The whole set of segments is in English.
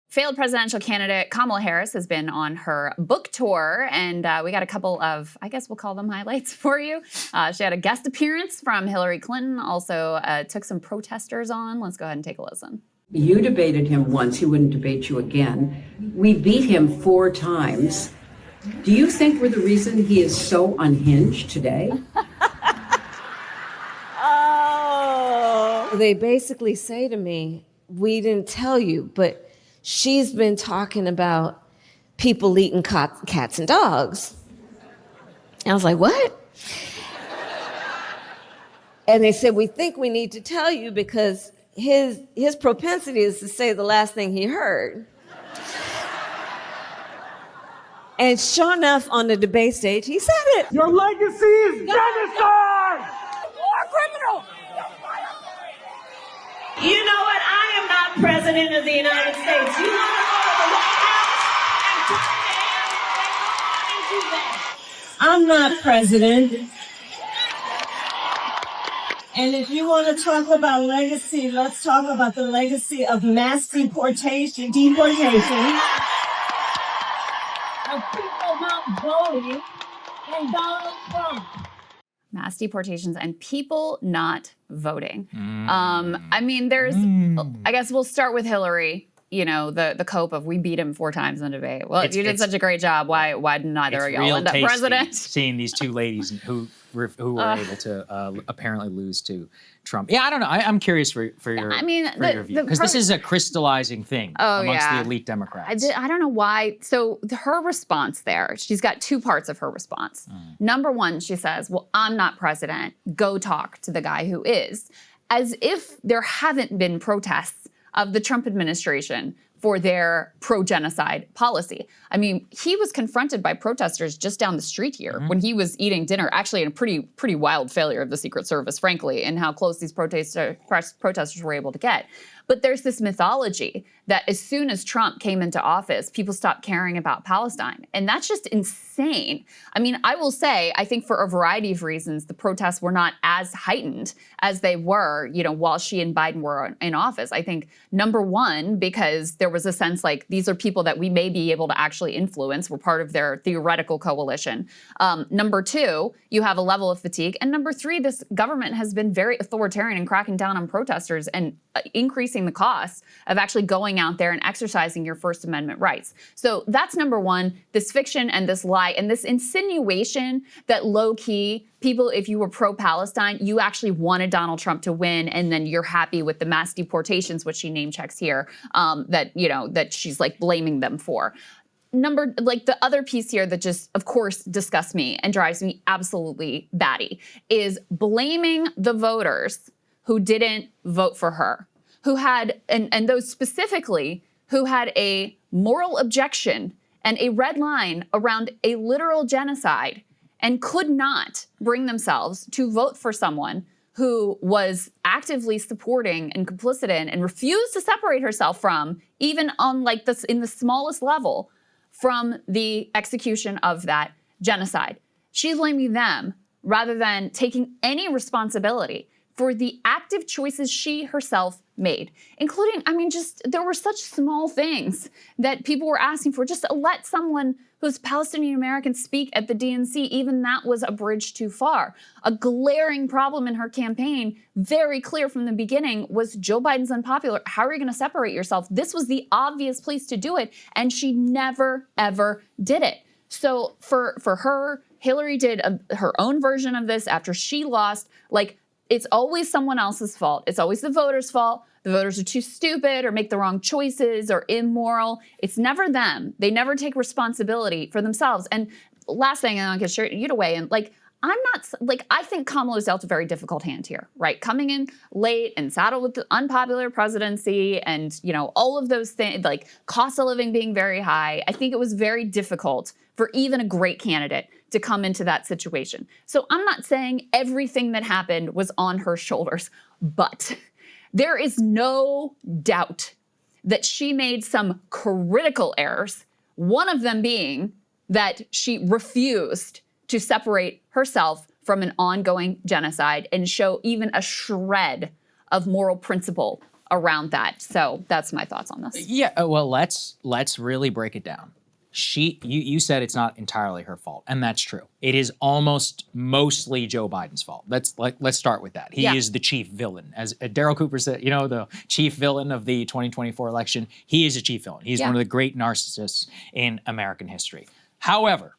Failed presidential candidate Kamala Harris has been on her book tour, and we got a couple of, I guess we'll call them highlights for you. She had a guest appearance from Hillary Clinton, also took some protesters on. Let's go ahead and take a listen. You debated him once, he wouldn't debate you again. We beat him 4 times. Do you think we're the reason he is so unhinged today? Oh. They basically say to me, we didn't tell you, but she's been talking about people eating cats and dogs. And I was like, what? And they said, we think we need to tell you because his propensity is to say the last thing he heard. And sure enough, on the debate stage, he said it. Your legacy is genocide! War criminal! You know what? I am not president of the United States. You want to go to the White House and talk to him, then go on and do that. I'm not president. And if you want to talk about legacy, let's talk about the legacy of mass deportation of people not voting and Donald Trump. Mass deportations and people not voting. I mean, there's, I guess we'll start with Hillary. You know, the cope of we beat him 4 times in the debate. Well, if you did such a great job, why did neither of y'all end up president? Seeing these 2 ladies who were able to apparently lose to Trump. Yeah, I don't know. I'm curious for your, your view. Because this is a crystallizing thing amongst the elite Democrats. I don't know why. So her response there, she's got 2 parts of her response. Number 1, she says, well, I'm not president. Go talk to the guy who is. As if there haven't been protests of the Trump administration for their pro-genocide policy. I mean, he was confronted by protesters just down the street here when he was eating dinner, actually in a pretty wild failure of the Secret Service, frankly, and how close these protesters were able to get. But there's this mythology that as soon as Trump came into office, people stopped caring about Palestine. And that's just insane. I mean, I will say, I think for a variety of reasons, the protests were not as heightened as they were, you know, while she and Biden were in office. I think, number 1, because there was a sense like these are people that we may be able to actually influence. We're part of their theoretical coalition. Number 2, you have a level of fatigue. And number 3, this government has been very authoritarian in cracking down on protesters and increasing the costs of actually going out there and exercising your First Amendment rights. So that's number 1, this fiction and this lie and this insinuation that low-key people, if you were pro-Palestine, you actually wanted Donald Trump to win, and then you're happy with the mass deportations, which she name checks here, that she's like blaming them for. The other piece here that just, of course, disgusts me and drives me absolutely batty is blaming the voters who didn't vote for her, who had, and those specifically, who had a moral objection and a red line around a literal genocide and could not bring themselves to vote for someone who was actively supporting and complicit in and refused to separate herself from, even on like this in the smallest level, from the execution of that genocide. She's blaming them rather than taking any responsibility for the active choices she herself made, including, I mean, just there were such small things that people were asking for, just to let someone who's Palestinian American speak at the DNC. Even that was a bridge too far. A glaring problem in her campaign, very clear from the beginning, was Joe Biden's unpopular. How are you going to separate yourself? This was the obvious place to do it, and she never, ever did it. So for her, Hillary did her own version of this after she lost. Like, it's always someone else's fault. It's always the voters' fault. The voters are too stupid or make the wrong choices or immoral. It's never them. They never take responsibility for themselves. And last thing, and I'll get you to weigh in, I think Kamala's dealt a very difficult hand here, right? Coming in late and saddled with the unpopular presidency and, you know, all of those things, like cost of living being very high. I think it was very difficult for even a great candidate to come into that situation. So I'm not saying everything that happened was on her shoulders, but there is no doubt that she made some critical errors, one of them being that she refused to separate herself from an ongoing genocide and show even a shred of moral principle around that. So that's my thoughts on this. Yeah, well, let's really break it down. You said it's not entirely her fault, and that's true. It is almost mostly Joe Biden's fault. Let's start with that. He is the chief villain, as Daryl Cooper said. You know, the chief villain of the 2024 election. He is a chief villain. He's one of the great narcissists in American history. However,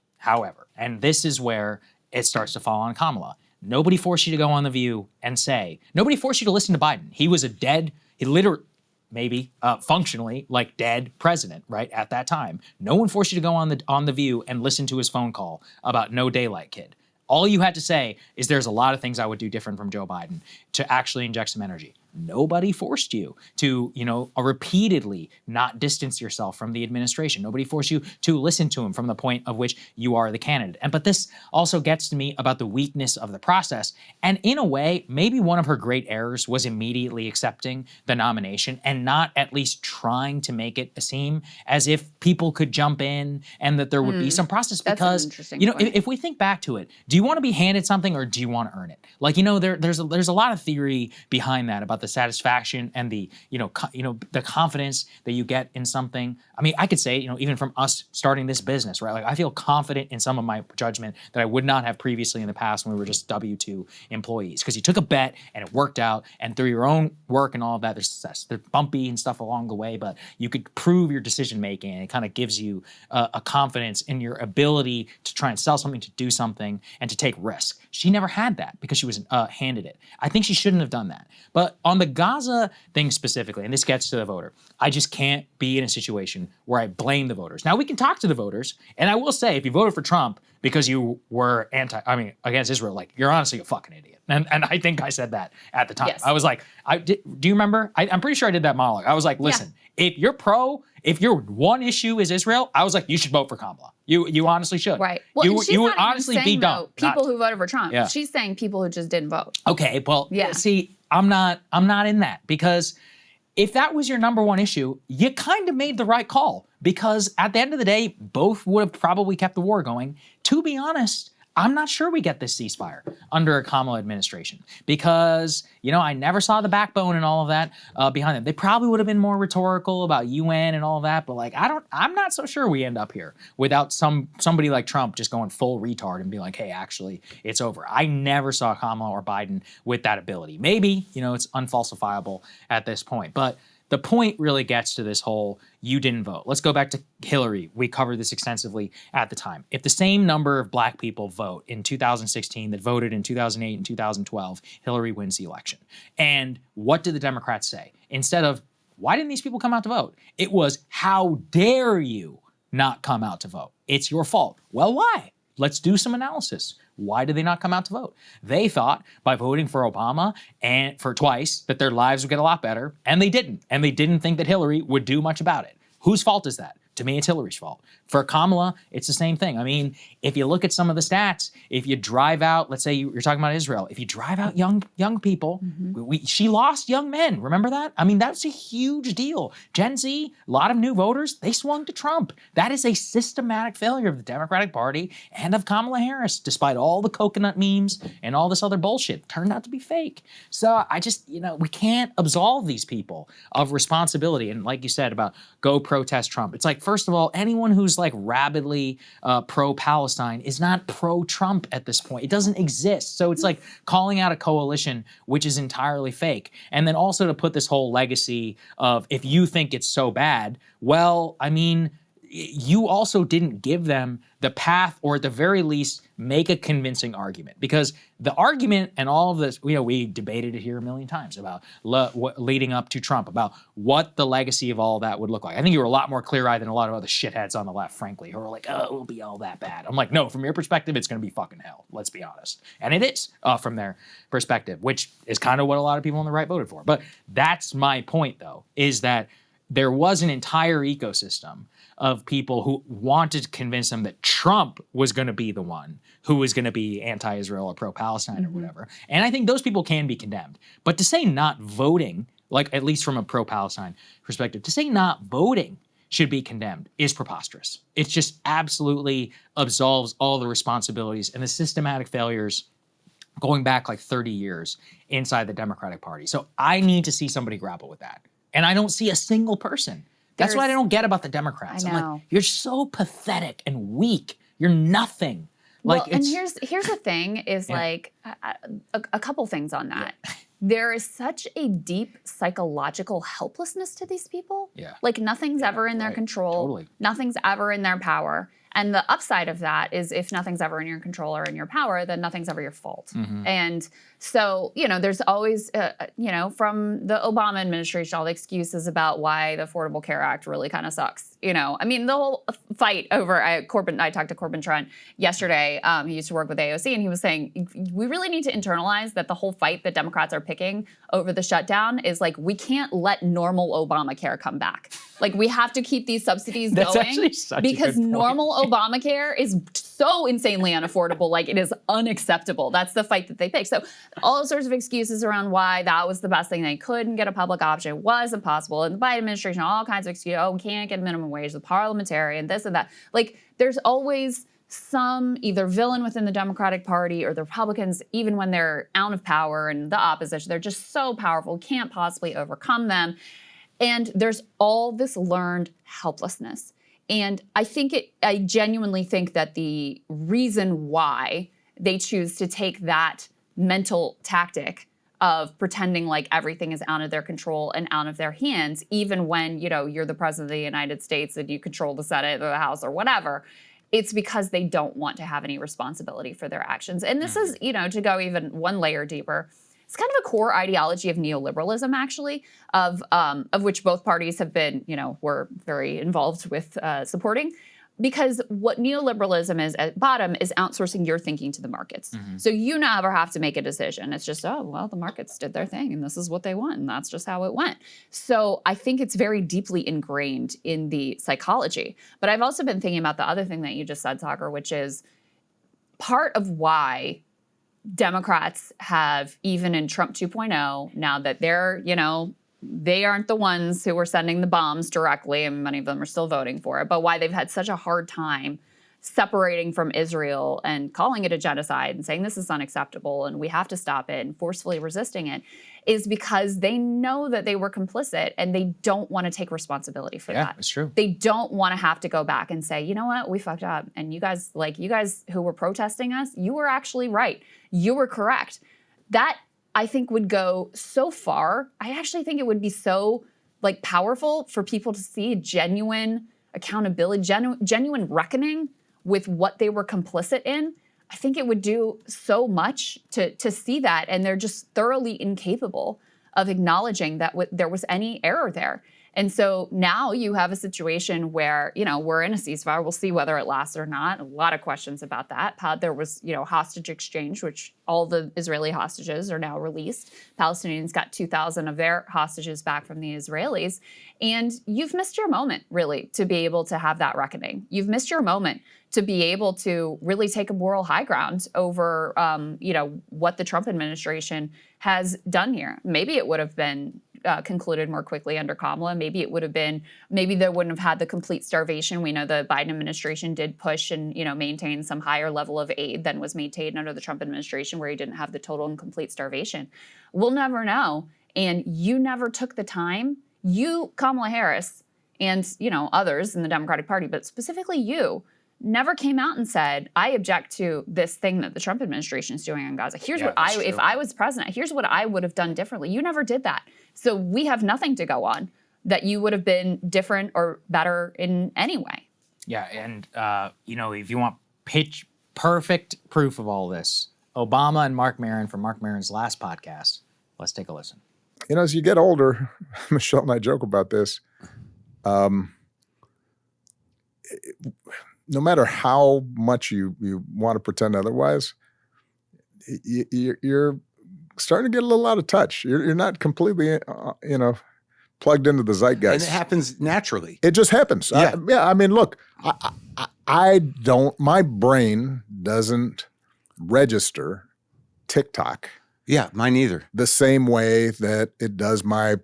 and this is where it starts to fall on Kamala. Nobody forced you to go on The View and say. Nobody forced you to listen to Biden. He was he literally. Maybe functionally like dead president, right, at that time. No one forced you to go on the View and listen to his phone call about No Daylight Kid. All you had to say is there's a lot of things I would do different from Joe Biden to actually inject some energy. Nobody forced you to, repeatedly not distance yourself from the administration. Nobody forced you to listen to him from the point of which you are the candidate. But this also gets to me about the weakness of the process. And in a way, maybe one of her great errors was immediately accepting the nomination and not at least trying to make it seem as if people could jump in and that there would be some process. That's because, an interesting point. if we think back to it, do you want to be handed something or do you want to earn it? Like, there's a lot of theory behind that about the satisfaction and the the confidence that you get in something. I mean, I could say, even from us starting this business, right? Like, I feel confident in some of my judgment that I would not have previously in the past when we were just W-2 employees, because you took a bet and it worked out, and through your own work and all of that, there's success. They're bumpy and stuff along the way, but you could prove your decision making, and it kind of gives you a confidence in your ability to try and sell something, to do something, and to take risk. She never had that because she was handed it. I think she shouldn't have done that. But on the Gaza thing specifically, and this gets to the voter, I just can't be in a situation where I blame the voters. Now, we can talk to the voters, and I will say, if you voted for Trump because you were against Israel, like, you're honestly a fucking idiot. And I think I said that at the time. Yes. I was like, do you remember? I'm pretty sure I did that monologue. I was like, listen, if your one issue is Israel, I was like, you should vote for Kamala. You honestly should. Right. Well, you would honestly be dumb. People who voted for Trump. Yeah. She's saying people who just didn't vote. Okay, well, see, I'm not in that, because if that was your number one issue, you kind of made the right call, because at the end of the day, both would have probably kept the war going. To be honest, I'm not sure we get this ceasefire under a Kamala administration, because, I never saw the backbone and all of that behind them. They probably would have been more rhetorical about UN and all of that, but I'm not so sure we end up here without somebody like Trump just going full retard and being like, hey, actually, it's over. I never saw Kamala or Biden with that ability. Maybe, it's unfalsifiable at this point, but the point really gets to this whole, you didn't vote. Let's go back to Hillary. We covered this extensively at the time. If the same number of black people vote in 2016 that voted in 2008 and 2012, Hillary wins the election. And what did the Democrats say? Instead of, why didn't these people come out to vote? It was, how dare you not come out to vote? It's your fault. Well, why? Let's do some analysis. Why did they not come out to vote? They thought by voting for Obama and for twice that their lives would get a lot better, and they didn't. And they didn't think that Hillary would do much about it. Whose fault is that? To me, it's Hillary's fault. For Kamala, it's the same thing. I mean, if you look at some of the stats, if you drive out, let's say you're talking about Israel, if you drive out young people, she lost young men. Remember that? I mean, that's a huge deal. Gen Z, a lot of new voters, they swung to Trump. That is a systematic failure of the Democratic Party and of Kamala Harris, despite all the coconut memes and all this other bullshit. Turned out to be fake. So I just, we can't absolve these people of responsibility. And like you said about go protest Trump, it's like, first of all, anyone who's like rabidly pro-Palestine is not pro-Trump at this point. It doesn't exist. So it's like calling out a coalition which is entirely fake. And then also to put this whole legacy of, if you think it's so bad, well, I mean, you also didn't give them the path, or at the very least, make a convincing argument. Because the argument and all of this, we debated it here a million times about leading up to Trump, about what the legacy of all that would look like. I think you were a lot more clear-eyed than a lot of other shitheads on the left, frankly, who were like, oh, it'll be all that bad. I'm like, no, from your perspective, it's going to be fucking hell. Let's be honest. And it is from their perspective, which is kind of what a lot of people on the right voted for. But that's my point, though, is that there was an entire ecosystem of people who wanted to convince them that Trump was going to be the one who was going to be anti-Israel or pro-Palestine or whatever. And I think those people can be condemned. But to say not voting, like at least from a pro-Palestine perspective, to say not voting should be condemned is preposterous. It just absolutely absolves all the responsibilities and the systematic failures going back like 30 years inside the Democratic Party. So I need to see somebody grapple with that. And I don't see a single person. That's what I don't get about the Democrats. I I'm know. like, you're so pathetic and weak. You're nothing. Like, well, and here's the thing is like a couple things on that. There is such a deep psychological helplessness to these people. Yeah. Like nothing's ever in their control. Totally. Nothing's ever in their power. And the upside of that is if nothing's ever in your control or in your power, then nothing's ever your fault. And so, there's always, from the Obama administration, all the excuses about why the Affordable Care Act really kind of sucks. I mean, the whole fight over Corbyn, I talked to Corbyn Trent yesterday. He used to work with AOC, and he was saying, we really need to internalize that the whole fight that Democrats are picking over the shutdown is like, we can't let normal Obamacare come back. Like, we have to keep these subsidies going because normal Obamacare is so insanely unaffordable. Like, it is unacceptable. That's the fight that they pick. So all sorts of excuses around why that was the best thing. They couldn't get a public option. It wasn't possible. And the Biden administration, all kinds of excuses. Oh, we can't get a minimum wage, the parliamentarian, this and that. Like, there's always some either villain within the Democratic Party or the Republicans, even when they're out of power and the opposition, they're just so powerful, can't possibly overcome them. And there's all this learned helplessness. And I genuinely think that the reason why they choose to take that mental tactic of pretending like everything is out of their control and out of their hands, even when, you're the president of the United States and you control the Senate or the House or whatever, it's because they don't want to have any responsibility for their actions. And this is, to go even one layer deeper, it's kind of a core ideology of neoliberalism, actually, of which both parties have been, were very involved with supporting. Because what neoliberalism is at bottom is outsourcing your thinking to the markets. So you never have to make a decision. It's just, the markets did their thing and this is what they want and that's just how it went. So I think it's very deeply ingrained in the psychology. But I've also been thinking about the other thing that you just said, Saagar, which is part of why Democrats have, even in Trump 2.0, now that they're, they aren't the ones who were sending the bombs directly, and many of them are still voting for it, but why they've had such a hard time separating from Israel and calling it a genocide and saying this is unacceptable and we have to stop it and forcefully resisting it is because they know that they were complicit and they don't want to take responsibility for that. Yeah, it's true. They don't want to have to go back and say, you know what, we fucked up. And you guys who were protesting us, you were actually right. You were correct. That, I think, would go so far. I actually think it would be so powerful for people to see genuine accountability, genuine reckoning with what they were complicit in. I think it would do so much to see that, and they're just thoroughly incapable of acknowledging that there was any error there. And so now you have a situation where, we're in a ceasefire. We'll see whether it lasts or not. A lot of questions about that. There was, hostage exchange, which all the Israeli hostages are now released. Palestinians got 2,000 of their hostages back from the Israelis. And you've missed your moment, really, to be able to have that reckoning. You've missed your moment to be able to really take a moral high ground over, what the Trump administration has done here. Maybe it would have been concluded more quickly under Kamala. Maybe they wouldn't have had the complete starvation. We know the Biden administration did push and, maintain some higher level of aid than was maintained under the Trump administration, where he didn't have the total and complete starvation. We'll never know. And you never took the time. You, Kamala Harris, and, others in the Democratic Party, but specifically you, never came out and said, I object to this thing that the Trump administration is doing on Gaza. Here's if I was president, here's what I would have done differently. You never did that. So we have nothing to go on that you would have been different or better in any way. Yeah, and, if you want pitch perfect proof of all this, Obama and Marc Maron from Marc Maron's last podcast. Let's take a listen. As you get older, Michelle and I joke about this, no matter how much you want to pretend otherwise, you're starting to get a little out of touch. You're not completely, plugged into the zeitgeist. And it happens naturally. It just happens. Yeah. Look, my brain doesn't register TikTok. Yeah, mine either. The same way that it does my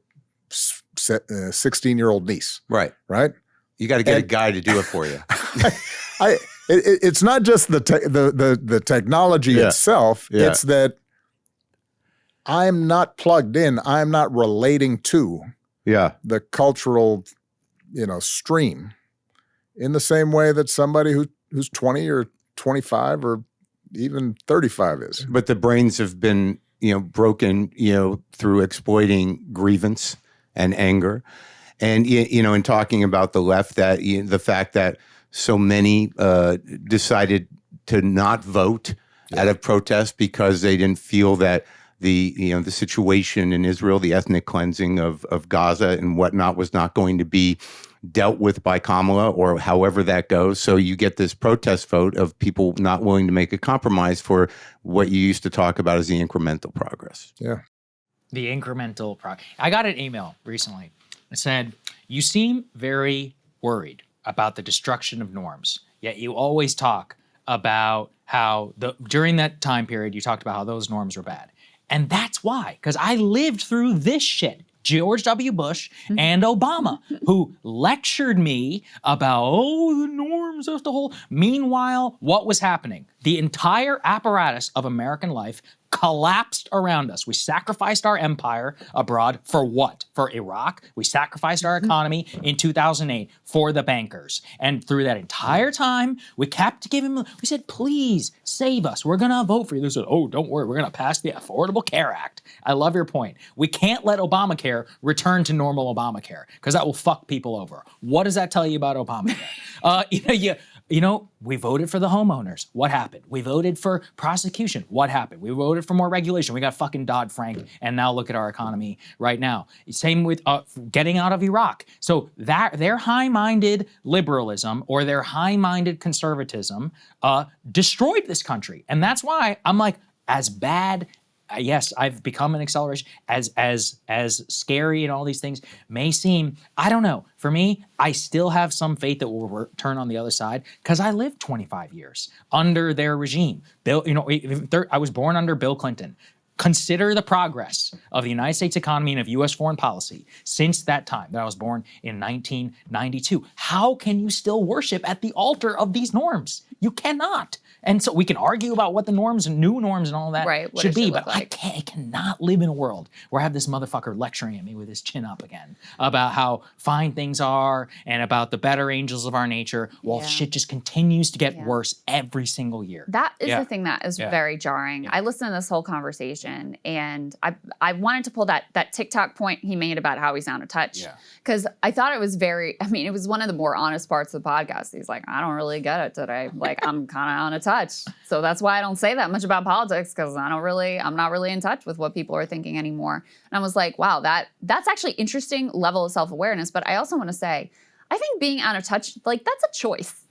16-year-old niece. Right. Right? You got to get a guy to do it for you. It's not just the technology itself. Yeah. It's that I'm not plugged in. I'm not relating to the cultural, stream in the same way that somebody who's 20 or 25 or even 35 is. But the brains have been, broken, through exploiting grievance and anger. And, in talking about the left, that the fact that so many decided to not vote out of protest because they didn't feel that the situation in Israel, the ethnic cleansing of Gaza and whatnot, was not going to be dealt with by Kamala, or however that goes. So you get this protest vote of people not willing to make a compromise for what you used to talk about as the incremental progress. Yeah. The incremental progress. I got an email recently. It said, "You seem very worried about the destruction of norms, yet you always talk about how during that time period, you talked about how those norms were bad." And that's why, because I lived through this shit. George W. Bush and Obama, who lectured me about, the norms of the whole. Meanwhile, what was happening? The entire apparatus of American life collapsed around us. We sacrificed our empire abroad for what? For Iraq. We sacrificed our economy in 2008 for the bankers. And through that entire time, we kept giving them, we said, please save us. We're going to vote for you. They said, oh, don't worry. We're going to pass the Affordable Care Act. I love your point. We can't let Obamacare return to normal Obamacare because that will fuck people over. What does that tell you about Obamacare? We voted for the homeowners. What happened? We voted for prosecution. What happened? We voted for more regulation. We got fucking Dodd-Frank, and now look at our economy right now. Same with getting out of Iraq. So that their high-minded liberalism or their high-minded conservatism destroyed this country, and that's why I'm like, as bad. Yes, I've become an acceleration. As scary and all these things may seem, I don't know. For me, I still have some faith that we'll turn on the other side because I lived 25 years under their regime. I was born under Bill Clinton. Consider the progress of the United States economy and of U.S. foreign policy since that time that I was born in 1992. How can you still worship at the altar of these norms? You cannot. And so we can argue about what the norms and new norms and all that should be, but I cannot live in a world where I have this motherfucker lecturing at me with his chin up again about how fine things are and about the better angels of our nature while shit just continues to get worse every single year. That is the thing that is very jarring. Yeah. I listened to this whole conversation and I wanted to pull that TikTok point he made about how he's out of touch because I thought it was it was one of the more honest parts of the podcast. He's like, I don't really get it today. Like, I'm kind of out of touch. So that's why I don't say that much about politics because I'm not really in touch with what people are thinking anymore. And I was like, wow, that's actually interesting level of self-awareness. But I also want to say, I think being out of touch, like, that's a choice.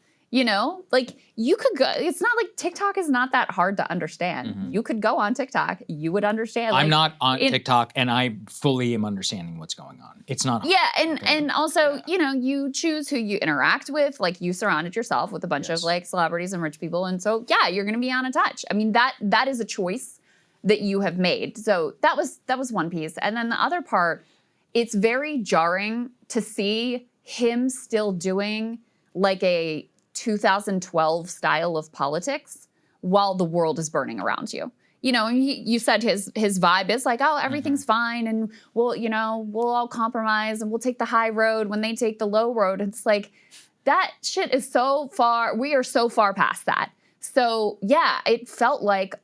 Like, you could go, it's not like TikTok is not that hard to understand. Mm-hmm. You could go on TikTok, you would understand. Like, I'm not on TikTok and I fully am understanding what's going on. It's not hard. Yeah, and also, you choose who you interact with. Like, you surrounded yourself with a bunch of like celebrities and rich people. And so, yeah, you're gonna be out of touch. I mean, that is a choice that you have made. So that was one piece. And then the other part, it's very jarring to see him still doing like a 2012 style of politics while the world is burning around you. You said his vibe is like, oh, everything's fine and we'll all compromise and we'll take the high road when they take the low road. It's like, that shit is so far, we are so far past that. So yeah, it felt like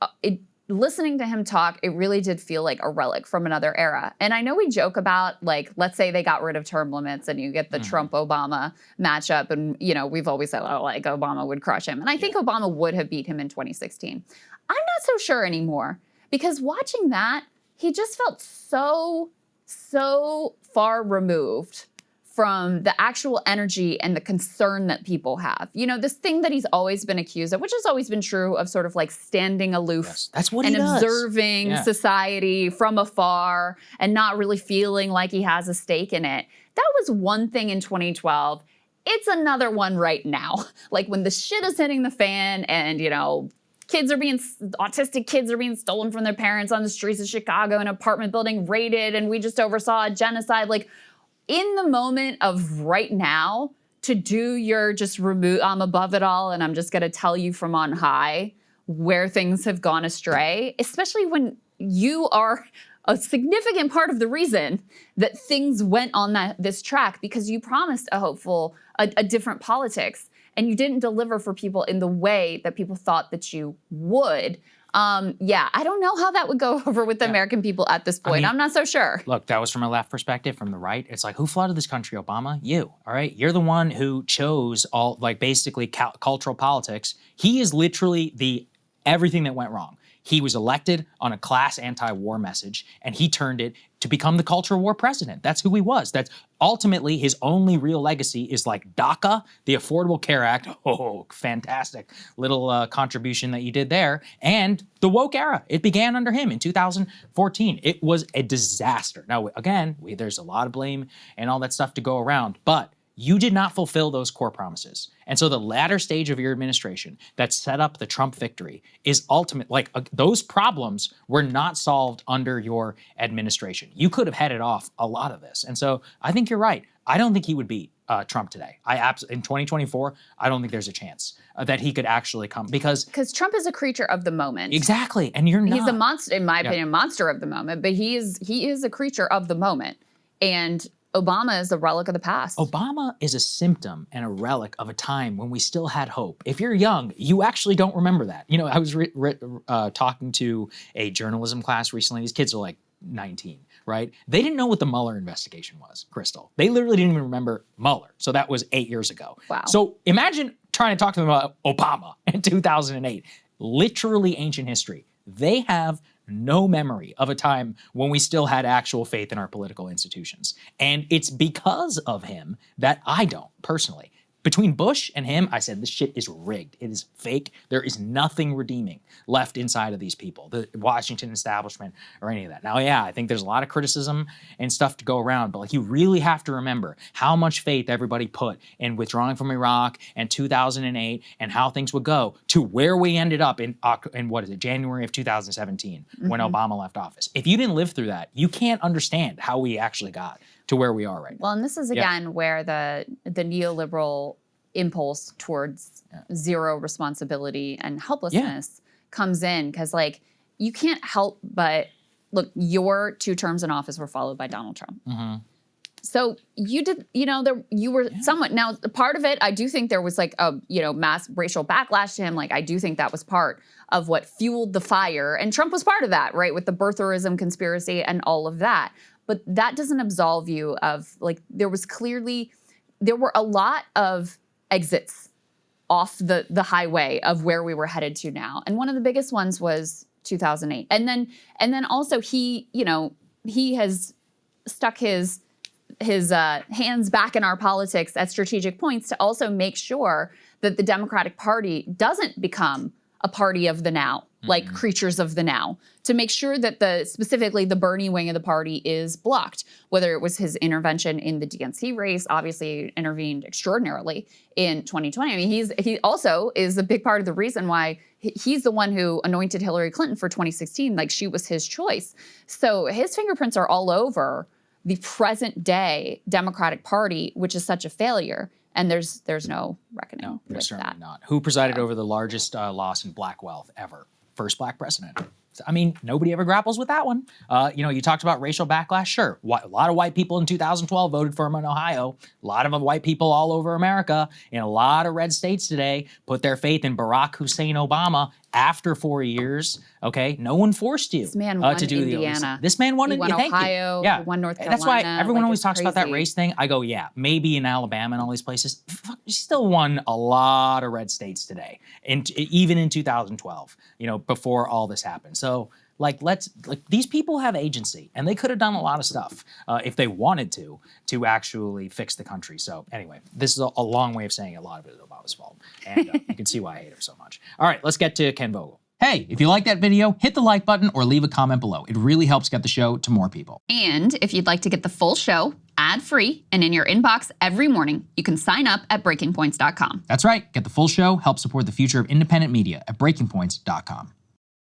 listening to him talk, it really did feel like a relic from another era. And I know we joke about, like, let's say they got rid of term limits and you get the Trump-Obama matchup. And, we've always said, oh, like, Obama would crush him. And I think Obama would have beat him in 2016. I'm not so sure anymore because watching that, he just felt so far removed from the actual energy and the concern that people have. This thing that he's always been accused of, which has always been true, of sort of like standing aloof. Yes, that's what he does. Observing society from afar and not really feeling like he has a stake in it. That was one thing in 2012. It's another one right now. Like, when the shit is hitting the fan and, autistic kids are being stolen from their parents on the streets of Chicago, an apartment building raided, and we just oversaw a genocide. Like, in the moment of right now, to do your just remove, I'm above it all and I'm just going to tell you from on high where things have gone astray, especially when you are a significant part of the reason that things went on this track, because you promised a different politics and you didn't deliver for people in the way that people thought that you would. Yeah, I don't know how that would go over with the American people at this point. I'm not so sure. Look, that was from a left perspective. From the right, it's like, who flooded this country, Obama? You, all right? You're the one who chose all, like, basically cultural politics. He is literally everything that went wrong. He was elected on a class anti-war message, and he turned it to become the cultural war president. That's who he was. That's ultimately his only real legacy is like DACA, the Affordable Care Act. Oh, fantastic little contribution that you did there. And the woke era. It began under him in 2014. It was a disaster. Now, again, there's a lot of blame and all that stuff to go around, but you did not fulfill those core promises. And so the latter stage of your administration that set up the Trump victory is ultimate. Like those problems were not solved under your administration. You could have headed off a lot of this. And so I think you're right. I don't think he would beat Trump today. In 2024, I don't think there's a chance that he could actually come because Trump is a creature of the moment. Exactly. And you're not. He's a monster, in my opinion, monster of the moment, but he is a creature of the moment. And Obama is a relic of the past. Obama is a symptom and a relic of a time when we still had hope. If you're young, you actually don't remember that. You know, I was talking to a journalism class recently. These kids are like 19, right? They didn't know what the Mueller investigation was, Krystal. They literally didn't even remember Mueller. So that was 8 years ago. Wow. So imagine trying to talk to them about Obama in 2008. Literally ancient history. They have no memory of a time when we still had actual faith in our political institutions. And it's because of him that I don't, personally. Between Bush and him, I said, this shit is rigged. It is fake. There is nothing redeeming left inside of these people, the Washington establishment or any of that. Now, yeah, I think there's a lot of criticism and stuff to go around, but like you really have to remember how much faith everybody put in withdrawing from Iraq and 2008 and how things would go to where we ended up in what is it, January of 2017 when Obama left office. If you didn't live through that, you can't understand how we actually got to where we are right now. Well, and this is again where the neoliberal impulse towards zero responsibility and helplessness comes in, because like you can't help but look, your 2 terms in office were followed by Donald Trump. So you did, you were somewhat, now part of it, I do think there was like a, mass racial backlash to him. Like I do think that was part of what fueled the fire, and Trump was part of that, right? With the birtherism conspiracy and all of that. But that doesn't absolve you of, like, there were a lot of exits off the highway of where we were headed to now. And one of the biggest ones was 2008. And then also he has stuck his hands back in our politics at strategic points to also make sure that the Democratic Party doesn't become a party of the now, like creatures of the now, to make sure that specifically the Bernie wing of the party is blocked. Whether it was his intervention in the DNC race, obviously intervened extraordinarily in 2020. I mean, he also is a big part of the reason why he's the one who anointed Hillary Clinton for 2016. Like she was his choice. So his fingerprints are all over the present day Democratic Party, which is such a failure. And there's no reckoning with that. Certainly not. Who presided over the largest loss in black wealth ever? First black president. I mean, nobody ever grapples with that one. You talked about racial backlash. Sure, a lot of white people in 2012 voted for him in Ohio. A lot of white people all over America in a lot of red states today put their faith in Barack Hussein Obama after 4 years. Okay, no one forced you this man won to do Indiana. This man won. He won Ohio. Yeah, he won North Carolina. That's why everyone always talks about that crazy. race thing. I go, yeah, maybe in Alabama and all these places. Fuck, he still won a lot of red states today, and even in 2012. Before all this happened. So. These people have agency, and they could have done a lot of stuff if they wanted to actually fix the country. So anyway, this is a long way of saying a lot of it is Obama's fault, and you can see why I hate him so much. All right, let's get to Ken Vogel. Hey, if you like that video, hit the like button or leave a comment below. It really helps get the show to more people. And if you'd like to get the full show ad-free and in your inbox every morning, you can sign up at breakingpoints.com. That's right. Get the full show, help support the future of independent media at breakingpoints.com.